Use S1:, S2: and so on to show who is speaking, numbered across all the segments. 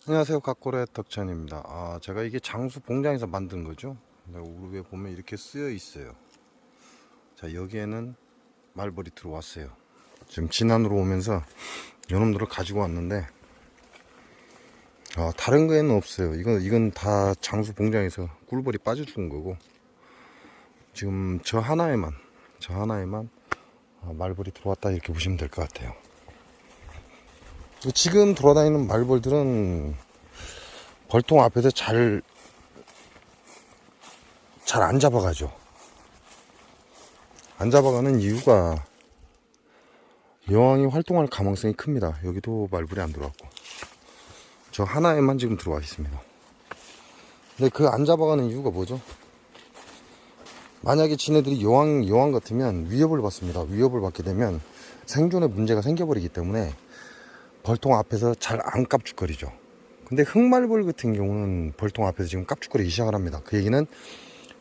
S1: 안녕하세요. 각고의 덕천입니다. 제가 이게 장수 봉장에서 만든 거죠. 우르에 보면 이렇게 쓰여 있어요. 자, 여기에는 말벌이 들어왔어요. 지금 진안으로 오면서 요놈들을 가지고 왔는데, 다른 거에는 없어요. 이건 다 장수 봉장에서 꿀벌이 빠져 죽은 거고, 지금 저 하나에만 말벌이 들어왔다 이렇게 보시면 될 것 같아요. 지금 돌아다니는 말벌들은 벌통 앞에서 잘 안 잡아가죠. 안 잡아가는 이유가 여왕이 활동할 가망성이 큽니다. 여기도 말벌이 안 들어왔고 저 하나에만 지금 들어와 있습니다. 근데 그 안 잡아가는 이유가 뭐죠? 만약에 지네들이 여왕 같으면 위협을 받습니다. 위협을 받게 되면 생존에 문제가 생겨버리기 때문에 벌통 앞에서 잘 안 깝죽거리죠. 근데 흑말벌 같은 경우는 벌통 앞에서 지금 깝죽거리기 시작을 합니다. 그 얘기는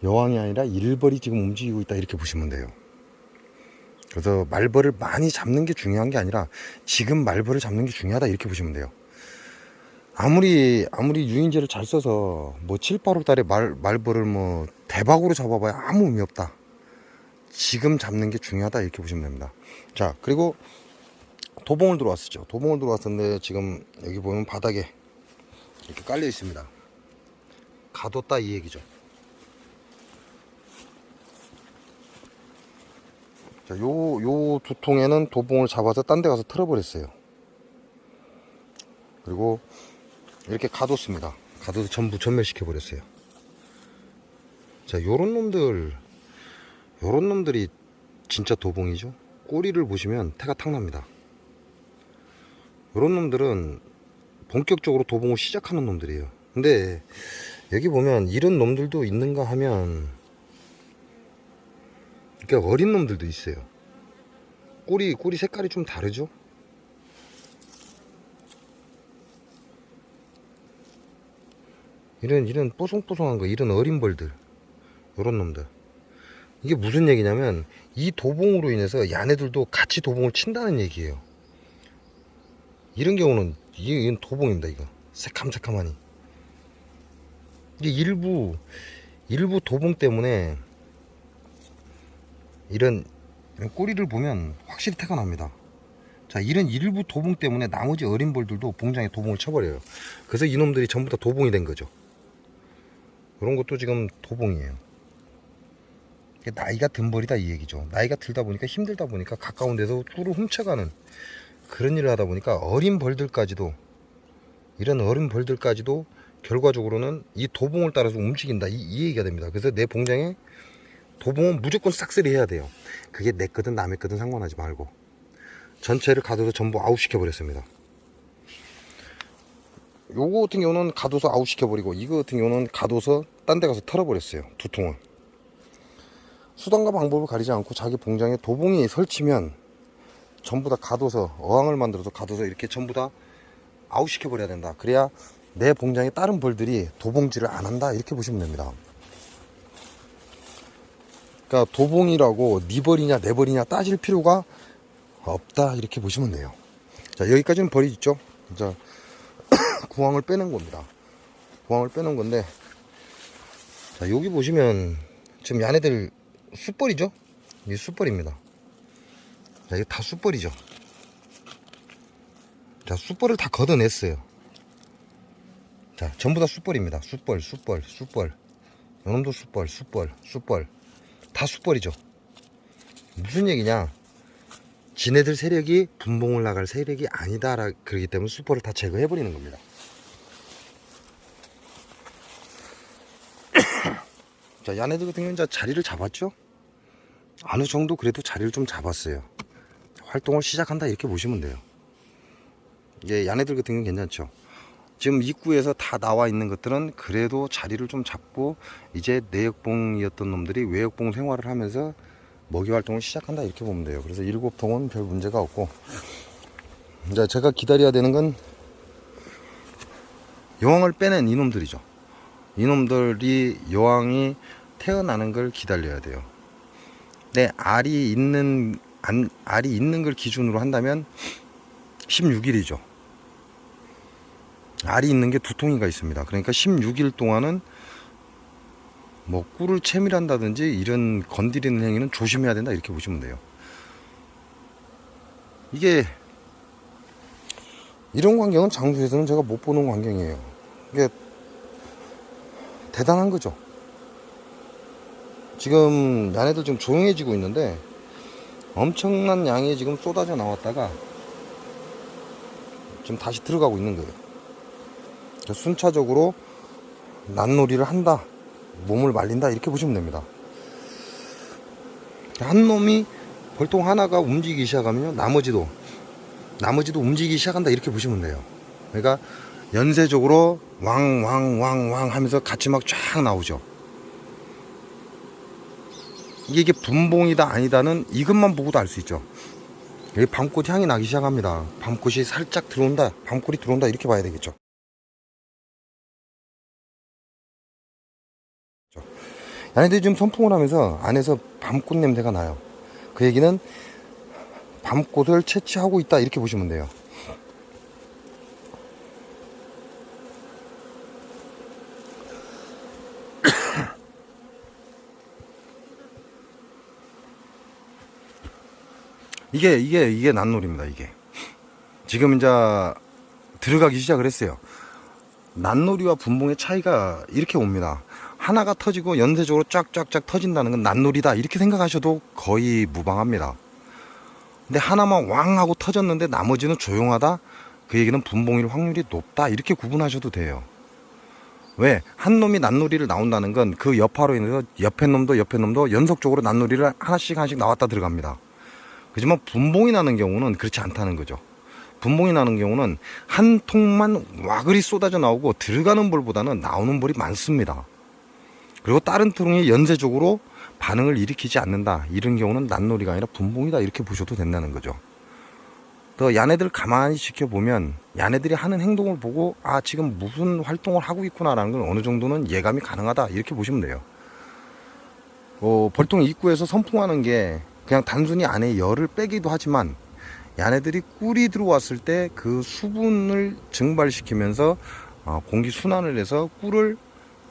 S1: 여왕이 아니라 일벌이 지금 움직이고 있다 이렇게 보시면 돼요. 그래서 말벌을 많이 잡는 게 중요한 게 아니라 지금 말벌을 잡는 게 중요하다 이렇게 보시면 돼요. 아무리 유인제를 잘 써서 뭐 7, 8월 달에 말벌을 뭐 대박으로 잡아봐야 아무 의미 없다. 지금 잡는 게 중요하다 이렇게 보시면 됩니다. 자, 그리고 도봉을 들어왔었죠. 도봉을 들어왔었는데 지금 여기 보면 바닥에 이렇게 깔려 있습니다. 가뒀다 이 얘기죠. 자, 요 두 통에는 도봉을 잡아서 딴 데 가서 틀어버렸어요. 그리고 이렇게 가뒀습니다. 가둬서 전부 전멸시켜버렸어요. 자, 요런 놈들이 진짜 도봉이죠. 꼬리를 보시면 태가 탁 납니다. 요런 놈들은 본격적으로 도봉을 시작하는 놈들이에요. 근데 여기 보면 이런 놈들도 있는가 하면 그러니까 어린 놈들도 있어요. 꼬리 색깔이 좀 다르죠. 이런 뽀송뽀송한 거, 이런 어린 벌들, 요런 놈들. 이게 무슨 얘기냐면 이 도봉으로 인해서 야네들도 같이 도봉을 친다는 얘기예요. 이런 경우는 이건 도봉입니다. 이거 새캄새캄하니 이게 일부 도봉 때문에 이런 꼬리를 보면 확실히 태가 납니다. 자, 이런 일부 도봉 때문에 나머지 어린 벌들도 봉장에 도봉을 쳐버려요. 그래서 이놈들이 전부 다 도봉이 된 거죠. 이런 것도 지금 도봉이에요. 나이가 든 벌이다 이 얘기죠. 나이가 들다 보니까 힘들다 보니까 가까운 데서 꿀을 훔쳐가는 그런 일을 하다 보니까 이런 어린 벌들까지도 결과적으로는 이 도봉을 따라서 움직인다 이 얘기가 됩니다. 그래서 내 봉장에 도봉은 무조건 싹쓸이 해야 돼요. 그게 내 거든 남의 거든 상관하지 말고 전체를 가둬서 전부 아웃시켜 버렸습니다. 요거 같은 경우는 가둬서 아웃시켜 버리고 이거 같은 경우는 가둬서 딴 데 가서 털어버렸어요. 두 통을. 수단과 방법을 가리지 않고 자기 봉장에 도봉이 설치면 전부 다 가둬서 어항을 만들어서 가둬서 이렇게 전부 다 아웃시켜 버려야 된다. 그래야 내 봉장에 다른 벌들이 도봉질을 안 한다 이렇게 보시면 됩니다. 그러니까 도봉이라고 네 벌이냐 내 벌이냐 따질 필요가 없다 이렇게 보시면 돼요. 자, 여기까지는 벌이 있죠. 자, 구황을 빼는 겁니다. 구황을 빼는 건데, 자, 여기 보시면 지금 얘네들 숯벌이죠. 이게 숯벌입니다. 자, 이거 다 숯벌이죠. 자, 숯벌을 다 걷어냈어요. 자, 전부 다 숯벌입니다. 숯벌. 요놈도 숯벌. 다 숯벌이죠. 무슨 얘기냐? 지네들 세력이 분봉을 나갈 세력이 아니다. 그러기 때문에 숯벌을 다 제거해버리는 겁니다. 자, 야네들 같은 경우는 자리를 잡았죠? 어느 정도 그래도 자리를 좀 잡았어요. 활동을 시작한다 이렇게 보시면 돼요. 이게 야네들 같은 경우는 괜찮죠? 지금 입구에서 다 나와 있는 것들은 그래도 자리를 좀 잡고 이제 내역봉이었던 놈들이 외역봉 생활을 하면서 먹이 활동을 시작한다 이렇게 보면 돼요. 그래서 7통은 별 문제가 없고, 이제 제가 기다려야 되는 건 여왕을 빼낸 이놈들이죠. 이놈들이 여왕이 태어나는 걸 기다려야 돼요. 근데 알이 있는 걸 기준으로 한다면 16일이죠. 알이 있는 게 2통이가 있습니다. 그러니까 16일 동안은 뭐 꿀을 채밀한다든지 이런 건드리는 행위는 조심해야 된다 이렇게 보시면 돼요. 이게 이런 광경은 장수에서는 제가 못 보는 광경이에요. 이게 대단한 거죠. 지금 야네들 좀 조용해지고 있는데 엄청난 양이 지금 쏟아져 나왔다가 지금 다시 들어가고 있는 거예요. 순차적으로 난놀이를 한다, 몸을 말린다 이렇게 보시면 됩니다. 한 놈이 벌통 하나가 움직이기 시작하면요 나머지도 움직이기 시작한다 이렇게 보시면 돼요. 그러니까 연쇄적으로 왕 하면서 같이 막 쫙 나오죠. 이게 분봉이다 아니다는 이것만 보고도 알 수 있죠. 여기 밤꽃 향이 나기 시작합니다. 밤꽃이 살짝 들어온다, 밤꿀이 들어온다 이렇게 봐야 되겠죠. 얘네들이 지금 선풍을 하면서 안에서 밤꽃 냄새가 나요. 그 얘기는 밤꽃을 채취하고 있다 이렇게 보시면 돼요. 이게 난놀입니다. 이게 지금 이제 들어가기 시작을 했어요. 난놀이와 분봉의 차이가 이렇게 옵니다. 하나가 터지고 연쇄적으로 쫙쫙쫙 터진다는 건 난놀이다 이렇게 생각하셔도 거의 무방합니다. 근데 하나만 왕 하고 터졌는데 나머지는 조용하다, 그 얘기는 분봉일 확률이 높다 이렇게 구분하셔도 돼요. 왜? 한 놈이 난놀이를 나온다는 건 그 여파로 인해서 옆에 놈도 연속적으로 난놀이를 하나씩 나왔다 들어갑니다. 그렇지만 분봉이 나는 경우는 그렇지 않다는 거죠. 분봉이 나는 경우는 한 통만 와그리 쏟아져 나오고 들어가는 볼보다는 나오는 볼이 많습니다. 그리고 다른 통이 연쇄적으로 반응을 일으키지 않는다, 이런 경우는 난놀이가 아니라 분봉이다 이렇게 보셔도 된다는 거죠. 또 야네들 가만히 지켜보면 야네들이 하는 행동을 보고 아 지금 무슨 활동을 하고 있구나 라는 건 어느 정도는 예감이 가능하다 이렇게 보시면 돼요. 벌통 입구에서 선풍하는 게 그냥 단순히 안에 열을 빼기도 하지만 야네들이 꿀이 들어왔을 때 그 수분을 증발시키면서 공기 순환을 해서 꿀을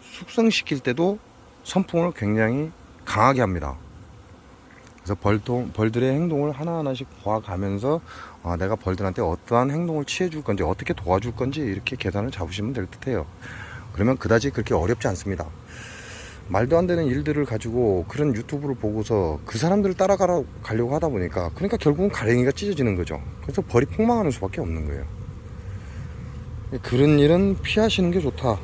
S1: 숙성시킬 때도 선풍을 굉장히 강하게 합니다. 그래서 벌들의 행동을 하나하나씩 봐가면서 내가 벌들한테 어떠한 행동을 취해줄 건지 어떻게 도와줄 건지 이렇게 계산을 잡으시면 될 듯해요. 그러면 그다지 그렇게 어렵지 않습니다. 말도 안 되는 일들을 가지고 그런 유튜브를 보고서 그 사람들을 따라가려고 하다 보니까 그러니까 결국은 가랭이가 찢어지는 거죠. 그래서 벌이 폭망하는 수밖에 없는 거예요. 그런 일은 피하시는 게 좋다.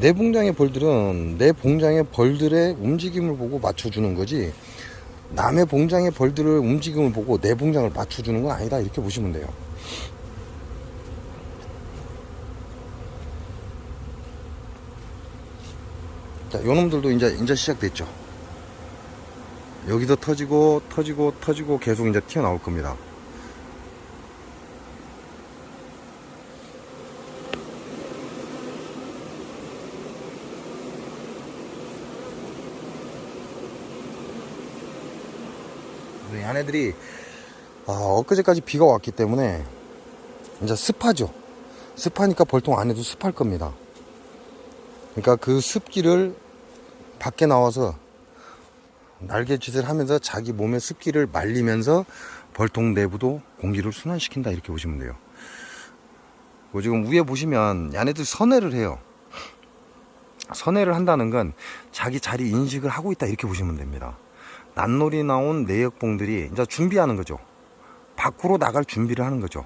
S1: 내 봉장의 벌들은 내 봉장의 벌들의 움직임을 보고 맞춰주는 거지 남의 봉장의 벌들의 움직임을 보고 내 봉장을 맞춰주는 건 아니다 이렇게 보시면 돼요. 자, 요놈들도 이제 시작됐죠. 여기서 터지고 계속 이제 튀어나올 겁니다. 얘네들이 엊그제까지 비가 왔기 때문에 이제 습하죠. 습하니까 벌통 안에도 습할 겁니다. 그러니까 그 습기를 밖에 나와서 날갯짓을 하면서 자기 몸의 습기를 말리면서 벌통 내부도 공기를 순환시킨다 이렇게 보시면 돼요. 지금 위에 보시면 얘네들 선회를 해요. 선회를 한다는 건 자기 자리 인식을 하고 있다 이렇게 보시면 됩니다. 난놀이 나온 내역봉들이 이제 준비하는 거죠. 밖으로 나갈 준비를 하는 거죠.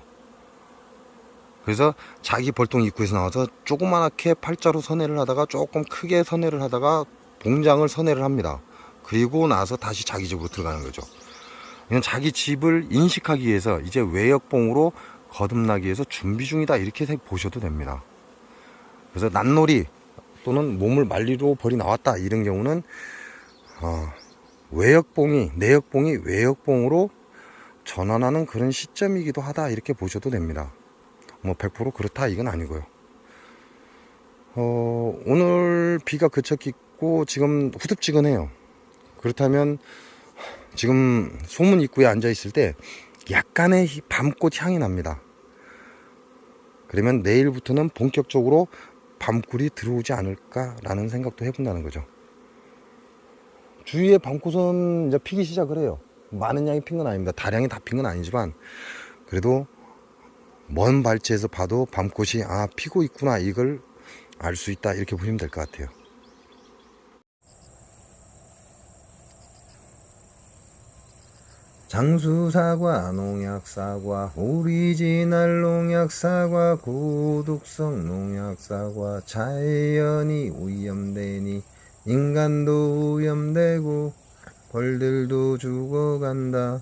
S1: 그래서 자기 벌통 입구에서 나와서 조그맣게 팔자로 선회를 하다가 조금 크게 선회를 하다가 봉장을 선회를 합니다. 그리고 나서 다시 자기 집으로 들어가는 거죠. 이건 자기 집을 인식하기 위해서 이제 외역봉으로 거듭나기 위해서 준비 중이다 이렇게 보셔도 됩니다. 그래서 난놀이 또는 몸을 말리러 벌이 나왔다 이런 경우는 내역봉이 외역봉으로 전환하는 그런 시점이기도 하다 이렇게 보셔도 됩니다. 뭐 100% 그렇다 이건 아니고요. 오늘 비가 그쳤고 지금 후덥지근해요. 그렇다면 지금 소문 입구에 앉아 있을 때 약간의 밤꽃 향이 납니다. 그러면 내일부터는 본격적으로 밤꿀이 들어오지 않을까라는 생각도 해본다는 거죠. 주위에 밤꽃은 이제 피기 시작을 해요. 많은 양이 핀 건 아닙니다. 다량이 다 핀 건 아니지만 그래도 먼 발치에서 봐도 밤꽃이 피고 있구나, 이걸 알 수 있다, 이렇게 보시면 될 것 같아요. 장수사과, 농약사과, 오리지널 농약사과, 고독성 농약사과, 자연이 오염되니 인간도 오염되고 벌들도 죽어간다.